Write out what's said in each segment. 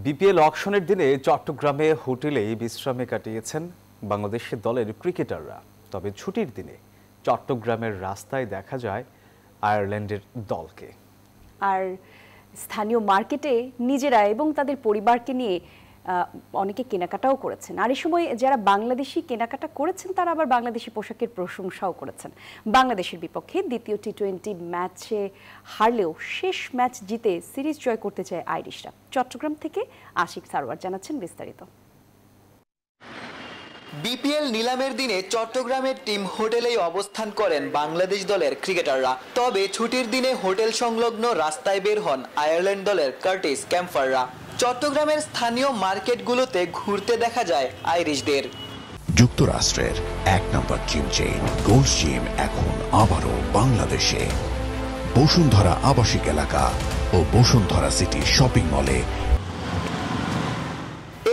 BPL অকশনের দিনে চট্টগ্রামে হোটেলেই বিশ্রামে কাটিয়েছেন বাংলাদেশের দলের ক্রিকেটাররা। তবে ছুটির দিনে চট্টগ্রামের রাস্তায় দেখা যায় আয়ারল্যান্ডের দলকে। আর স্থানীয় মার্কেটে নিজেরা এবং তাদের পরিবারকে নিয়ে অনেকে কেনাকাটাও করেছেন। আর এই সময় যারা বাংলাদেশি কেনাকাটা করেছেন তারা আবার বাংলাদেশি পোশাকের প্রশংসাও করেছেন। বাংলাদেশের বিপক্ষে দ্বিতীয় টি-20 ম্যাচে হারলেও শেষ ম্যাচ জিতে সিরিজ জয় করতে চায় আইরিশরা। চট্টগ্রাম থেকে আশিক সারোয়ার জানাচ্ছেন বিস্তারিত। বিপিএল নিলামের দিনে চট্টগ্রামের টিম হোটেলেই অবস্থান করেন বাংলাদেশ দলের ক্রিকেটাররা। তবে ছুটির দিনে হোটেল সংলগ্ন রাস্তায় বের হন আয়ারল্যান্ড দলের কার্টিস ক্যাম্পাররা। চট্টগ্রামের স্থানীয় মার্কেটগুলোতে ঘুরতে দেখা যায় আইরিশদের। যুক্তরাষ্ট্রের 1 নম্বর জিম চেইন গোল্ড জিম এখন আবারও বাংলাদেশে। বসুন্ধরা আবাসিক এলাকা ও বসুন্ধরা সিটি শপিং মলে।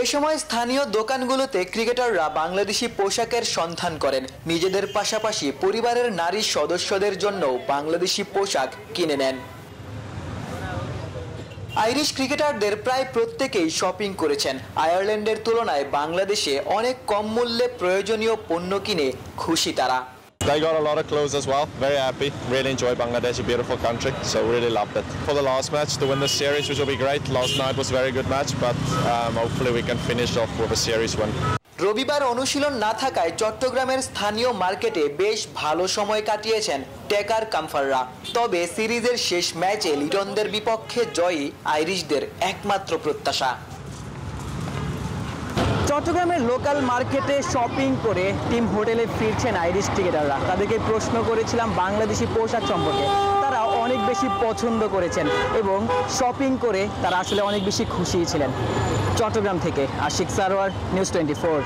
এ সময় স্থানীয় দোকানগুলোতে ক্রিকেটাররা বাংলাদেশি পোশাকের সন্ধান করেন। নিজেদের পাশাপাশি পরিবারের নারী সদস্যদের জন্যও বাংলাদেশি পোশাক কিনে নেন। আইরিশ ক্রিকেটারদের প্রায় প্রত্যেকেই শপিং করেছেন। আয়ারল্যান্ডের তুলনায় বাংলাদেশে অনেক কম মূল্যে প্রয়োজনীয় পণ্য কিনে খুশি তারা। They got a lot of clothes as well. Very happy. Really enjoy Bangladesh, a beautiful country. So really loved it. For the last match, to win the series, which will be great. Last night was a very good match, but hopefully we can finish off with a series win. রবিবার অনুশীলন না থাকায় চট্টগ্রামের স্থানীয় মার্কেটে বেশ ভালো সময় কাটিয়েছেন টেকার কাম্পাররা। তবে সিরিজের শেষ ম্যাচে লিটনদের বিপক্ষে জয়ই আইরিশদের একমাত্র প্রত্যাশা। চট্টগ্রামের লোকাল মার্কেটে শপিং করে টিম হোটেলে ফিরছেন আইরিশ ক্রিকেটাররা। তাদেরকে প্রশ্ন করেছিলাম বাংলাদেশি পোশাক সম্পর্কে। তারা অনেক বেশি পছন্দ করেছেন এবং শপিং করে তারা আসলে অনেক বেশি খুশি ছিলেন। চট্টগ্রাম থেকে আশিক সারোয়ার, নিউজ 24।